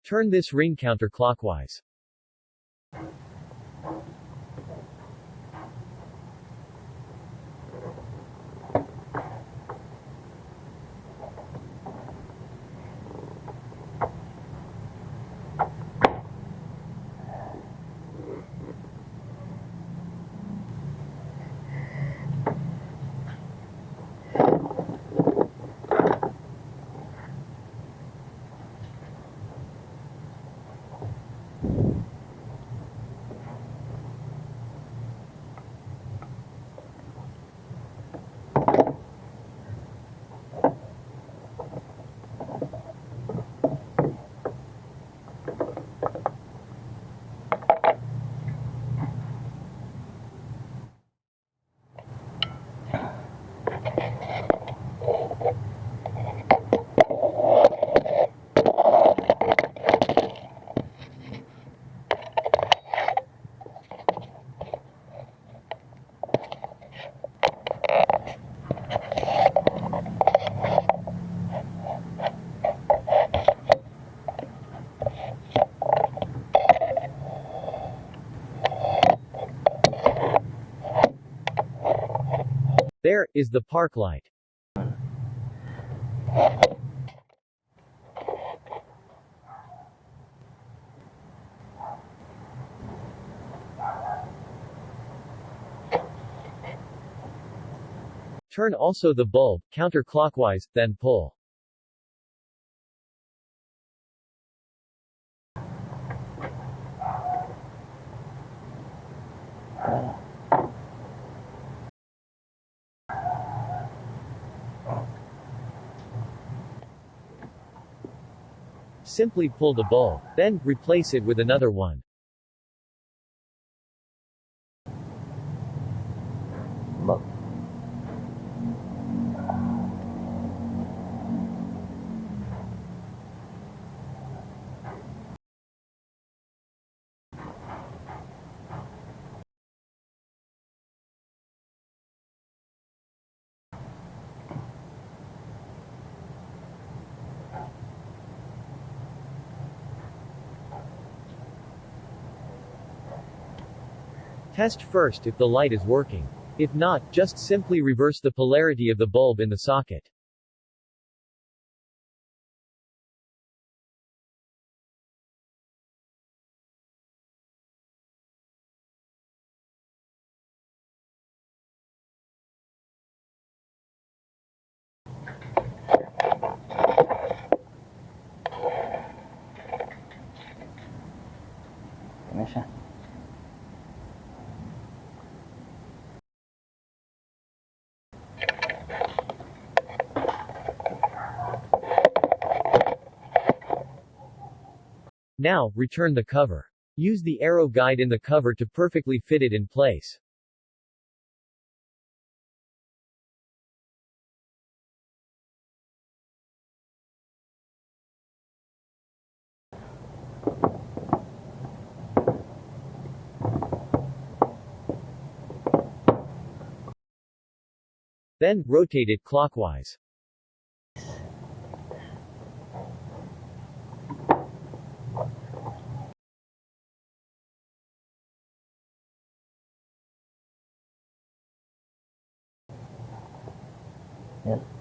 Turn this ring counterclockwise. There is the park light. Turn also the bulb counterclockwise, then pull. Simply pull the bulb, then replace it with another one. Test first if the light is working. If not, just simply reverse the polarity of the bulb in the socket. Now, return the cover. Use the arrow guide in the cover to perfectly fit it in place. Then, rotate it clockwise. Yes.